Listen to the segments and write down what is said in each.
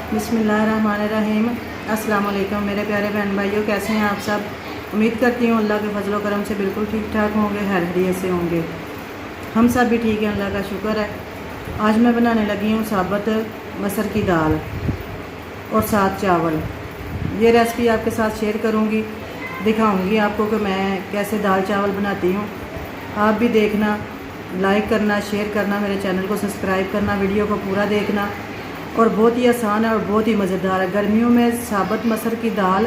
बिस्मिल्लाहिर्रहमानिर्रहीम। अस्सलाम वालेकुम मेरे प्यारे बहन भाइयों, कैसे हैं आप सब। उम्मीद करती हूँ अल्लाह के फजल करम से बिल्कुल ठीक ठाक होंगे, खैरियत से होंगे। हम सब भी ठीक हैं, अल्लाह का शुक्र है। आज मैं बनाने लगी हूँ साबुत मसर की दाल और साथ चावल। ये रेसिपी आपके साथ शेयर करूँगी, दिखाऊँगी आपको कि मैं कैसे दाल चावल बनाती हूँ। आप भी देखना, लाइक करना, शेयर करना, मेरे चैनल को सब्सक्राइब करना, वीडियो को पूरा देखना। और बहुत ही आसान है और बहुत ही मज़ेदार है। गर्मियों में साबुत मसर की दाल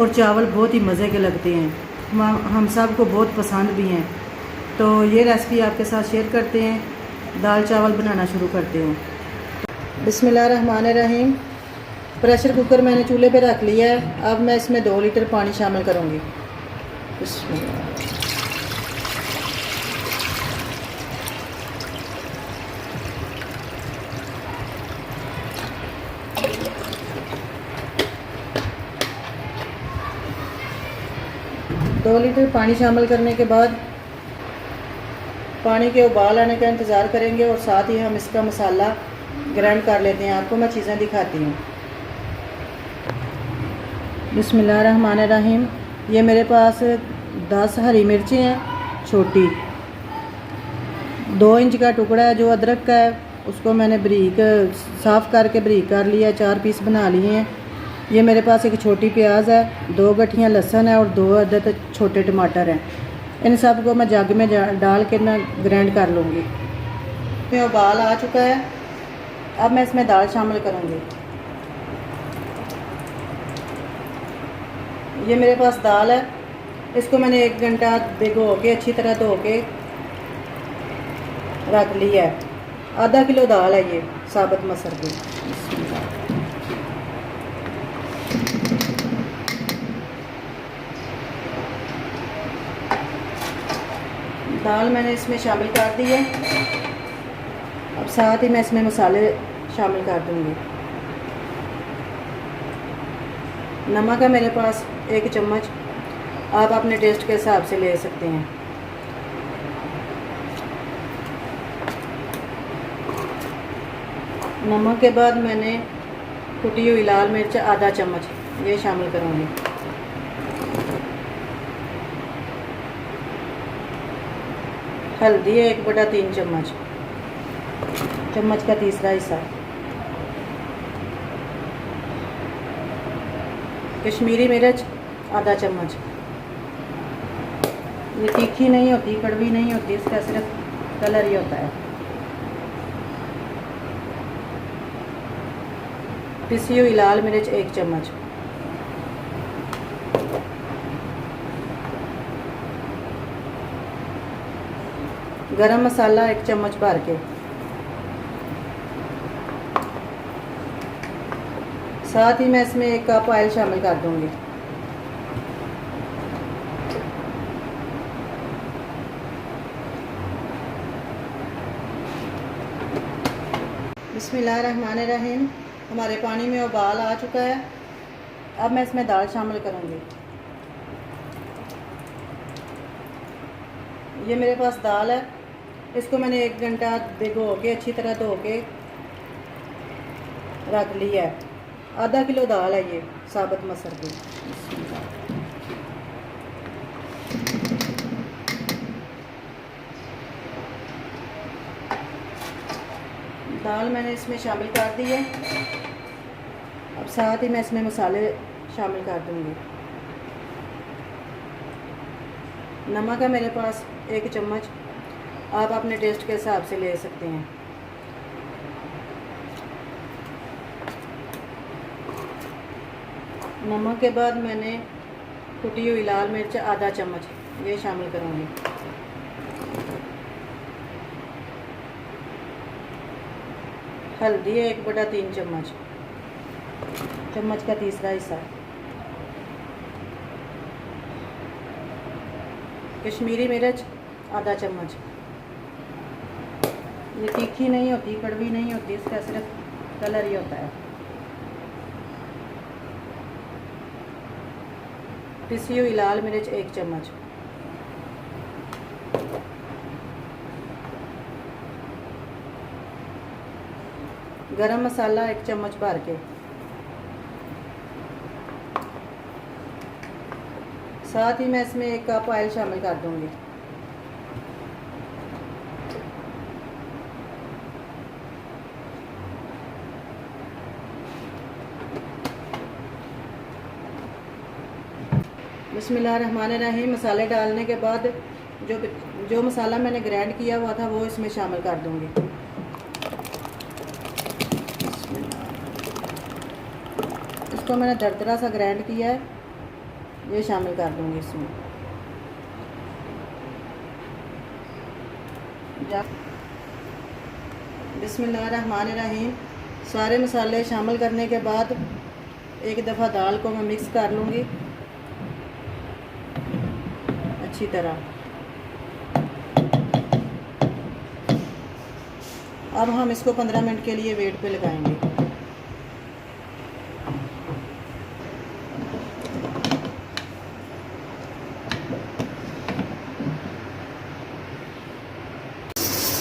और चावल बहुत ही मज़े के लगते हैं, हम सब को बहुत पसंद भी हैं। तो ये रेसिपी आपके साथ शेयर करते हैं, दाल चावल बनाना शुरू करते हैं। बिस्मिल्लाहिर्रहमानिर्रहीम। प्रेशर कुकर मैंने चूल्हे पे रख लिया है। अब मैं इसमें 2 लीटर पानी शामिल करूँगी। बिस्मिल्लाह। 2 लीटर पानी शामिल करने के बाद पानी के उबाल आने का इंतज़ार करेंगे और साथ ही हम इसका मसाला ग्राइंड कर लेते हैं। आपको मैं चीज़ें दिखाती हूँ। बिस्मिल्लाहिर्रहमानिर्रहीम। ये मेरे पास 10 हरी मिर्चें हैं छोटी, 2 इंच का टुकड़ा है जो अदरक का है, उसको मैंने बारीक साफ़ करके बारीक कर लिया, 4 पीस बना लिए हैं। ये मेरे पास एक छोटी प्याज है, 2 गठियाँ लहसुन है और 2 अदद छोटे टमाटर हैं। इन सब को मैं जग में डाल के ना ग्राइंड कर लूँगी। इसमें उबाल आ चुका है। अब मैं इसमें दाल शामिल करूँगी। ये मेरे पास दाल है, इसको मैंने 1 घंटा भिगो के अच्छी तरह धो के रख लिया है। आधा किलो दाल है ये साबुत मसर की। दाल मैंने इसमें शामिल कर दी है। अब साथ ही मैं इसमें मसाले शामिल कर दूंगी। नमक है मेरे पास 1 चम्मच, आप अपने टेस्ट के हिसाब से ले सकते हैं। नमक के बाद मैंने कुटी हुई लाल मिर्च आधा चम्मच ये शामिल करूँगी। हल्दी है 1/3 चम्मच, चम्मच का तीसरा हिस्सा। कश्मीरी मिर्च आधा चम्मच। ये तीखी नहीं होती, कड़वी नहीं होती, इसका सिर्फ कलर ही होता है। पिसी हुई लाल मिर्च 1 चम्मच। गरम मसाला 1 चम्मच भर के। साथ ही मैं इसमें 1 कप ऑयल शामिल कर दूंगी। बिस्मिल्लाहिर्रहमानिर्रहीम। हमारे पानी में उबाल आ चुका है। अब मैं इसमें दाल शामिल करूंगी। ये मेरे पास दाल है, इसको मैंने 1 घंटा भिगो के अच्छी तरह धो के रख लिया है। आधा किलो दाल है ये साबुत मसर की। दाल मैंने इसमें शामिल कर दी है। अब साथ ही मैं इसमें मसाले शामिल कर दूंगी। नमक है मेरे पास 1 चम्मच, आप अपने टेस्ट के हिसाब से ले सकते हैं। नमक के बाद मैंने कुटी हुई लाल मिर्च आधा चम्मच ये शामिल करूँगी। हल्दी है 1/3 चम्मच, चम्मच का तीसरा हिस्सा। कश्मीरी मिर्च आधा चम्मच। ये तीखी नहीं होती, कड़वी नहीं होती, इसका सिर्फ कलर ही होता है। पिसी हुई लाल मिर्च 1 चम्मच। गरम मसाला 1 चम्मच भर के, साथ ही मैं इसमें 1 कप ऑयल शामिल कर दूंगी। बिस्मिल्लाहिर्रहमानिर्रहीम। मसाले डालने के बाद जो मसाला मैंने ग्राइंड किया हुआ था वो इसमें शामिल कर दूंगी। इसको मैंने दरदरा सा ग्राइंड किया है, ये शामिल कर दूंगी इसमें। बिस्मिल्लाहिर्रहमानिर्रहीम। सारे मसाले शामिल करने के बाद एक दफ़ा दाल को मैं मिक्स कर लूँगी अच्छी तरह। अब हम इसको 15 मिनट के लिए वेट पे लगाएंगे।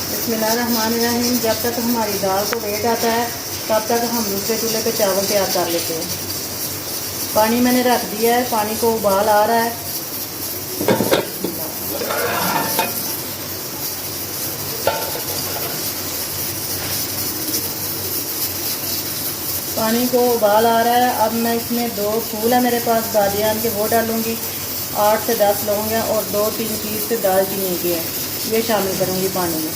बिस्मिल्लाहिर्रहमानिर्रहीम। जब तक हमारी दाल को वेट आता है तब तक हम दूसरे चूल्हे पे चावल तैयार कर लेते हैं। पानी मैंने रख दिया है, पानी को उबाल आ रहा है। पानी को उबाल आ रहा है। अब मैं इसमें 2 फूल है मेरे पास बादियान के, वो डालूँगी। 8 से 10 लौंग हैं और 2-3 पीस दालचीनी के हैं, ये शामिल करूँगी पानी में।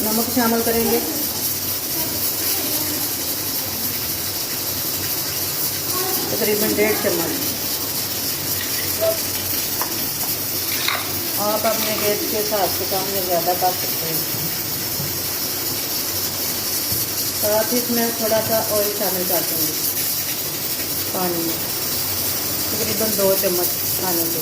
नमक शामिल करेंगे, तकरीबन 1.5 चम्मच। आप अपने गैस के हिसाब से कम या ज़्यादा कर सकते हैं। साथ ही इसमें थोड़ा सा ऑयल शामिल कर दूँगी पानी में, तकरीबन 2 चम्मच खाने के।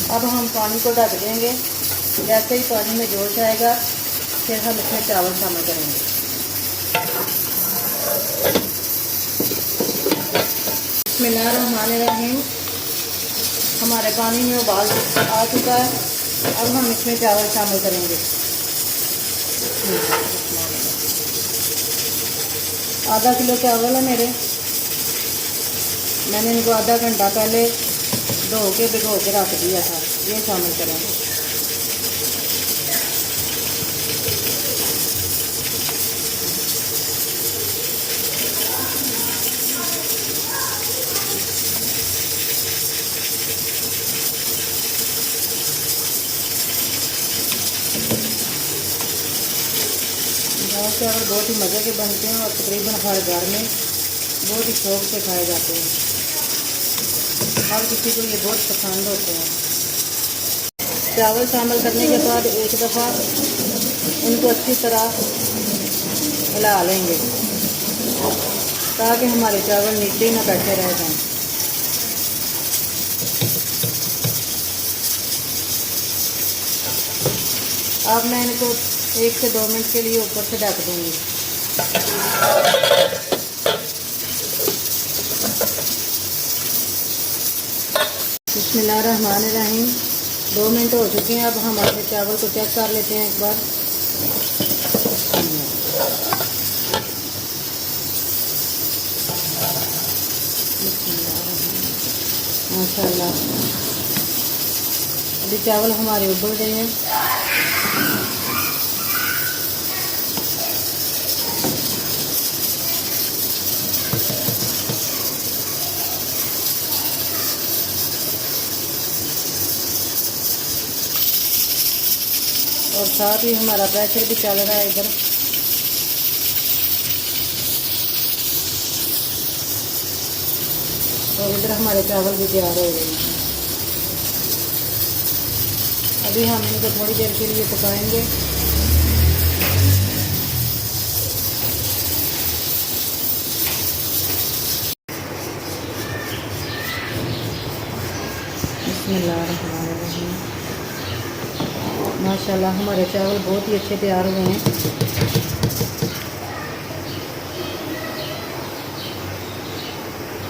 अब हम पानी को ढक देंगे। जैसे ही पानी में जोश आएगा फिर हम इसमें चावल शामिल करेंगे। बिस्मिल्लाहिर्रहमानिर्रहीम। हमारे पानी में उबाल आ चुका है। अब हम इसमें चावल शामिल करेंगे। आधा किलो चावल है मेरे, मैंने इनको आधा घंटा पहले भिगो के रख दिया था, ये शामिल करेंगे। दाल चावल बहुत ही मज़े के बनते हैं और तकरीबन हर घर में बहुत ही शौक़ से खाए जाते हैं। हर किसी को ये बहुत पसंद होते हैं। चावल शामिल करने के बाद एक दफ़ा इनको अच्छी तरह हिला लेंगे ताकि हमारे चावल नीचे ही ना बैठे रह जाएं। अब मैं इनको 1 से 2 मिनट के लिए ऊपर से ढक दूँगी। बिस्मिल्लाहिर्रहमानिर्रहीम। 2 मिनट हो चुके हैं। अब हम अपने चावल को चेक कर लेते हैं एक बार। माशाल्लाह, अभी चावल हमारे उबल गए हैं। और साथ ही हमारा प्रेशर भी चल रहा है इधर। और इधर हमारे चावल भी तैयार हो गए हैं। अभी हम इनको थोड़ी देर के लिए पकाएंगे। बिस्मिल्लाहिर्रहमानिर्रहीम। माशाल्लाह हमारे चावल बहुत ही अच्छे तैयार हुए हैं।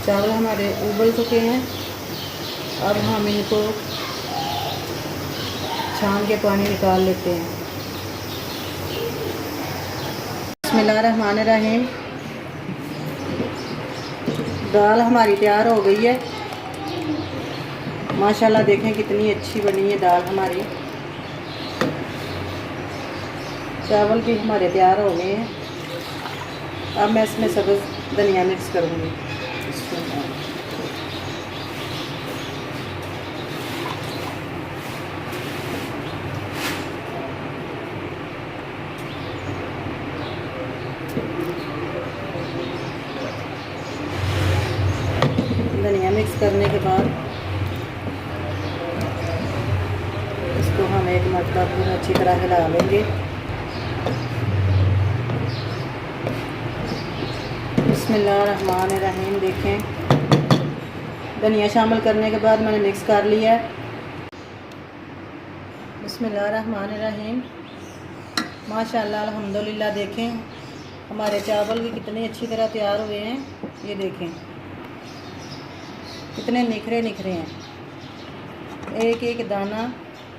चावल हमारे उबल चुके हैं। अब हम इनको छान के पानी निकाल लेते हैं। बिस्मिल्लाहिर्रहमानिर्रहीम। दाल हमारी तैयार हो गई है। माशाल्लाह देखें कितनी अच्छी बनी है दाल हमारी। चावल भी हमारे तैयार हो गए हैं। अब मैं इसमें सब्ज़ धनिया मिक्स करूँगी। धनिया मिक्स करने के बाद इसको हम एक मरतबा पूरा अच्छी तरह हिला लेंगे। बिस्मिल्लाहिर्रहमानिर्रहीम। देखें धनिया शामिल करने के बाद मैंने मिक्स कर लिया है। बिस्मिल्लाहिर्रहमानिर्रहीम। माशाल्लाह अल्हम्दुलिल्लाह। देखें हमारे चावल भी कितने अच्छी तरह तैयार हुए हैं। ये देखें कितने निखरे निखरे हैं। एक एक दाना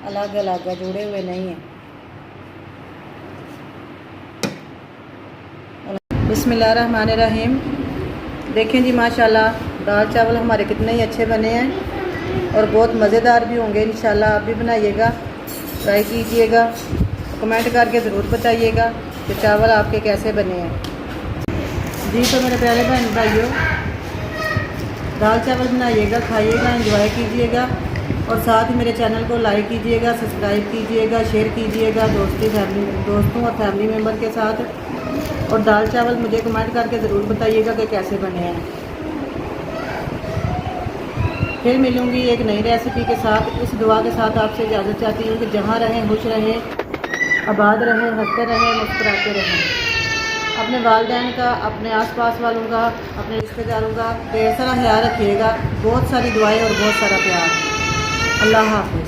अलग अलग है, जुड़े हुए नहीं हैं। बिस्मिल्लाहिर्रहमानिर्रहीम। देखें जी माशाल्लाह दाल चावल हमारे कितने ही अच्छे बने हैं और बहुत मज़ेदार भी होंगे। इंशाल्लाह आप भी बनाइएगा, ट्राई कीजिएगा, कमेंट करके ज़रूर बताइएगा कि चावल आपके कैसे बने हैं। जी तो मेरे प्यारे बहन भाइयों, दाल चावल बनाइएगा, खाइएगा, एंजॉय कीजिएगा और साथ ही मेरे चैनल को लाइक कीजिएगा, सब्सक्राइब कीजिएगा, शेयर कीजिएगा दोस्तों और फैमिली मेम्बर के साथ। और दाल चावल मुझे कमेंट करके ज़रूर बताइएगा कि कैसे बने हैं। फिर मिलूँगी एक नई रेसिपी के साथ। इस दुआ के साथ आपसे इजाज़त चाहती हूँ कि जहाँ रहें खुश रहें, आबाद रहें, हंसते रहें, मुस्कुराते रहें। अपने वालिदैन का, अपने आसपास वालों का, अपने रिश्तेदारों का ढेर सारा ख्याल रखिएगा। बहुत सारी दुआएं और बहुत सारा प्यार। अल्लाह हाफ़िज़।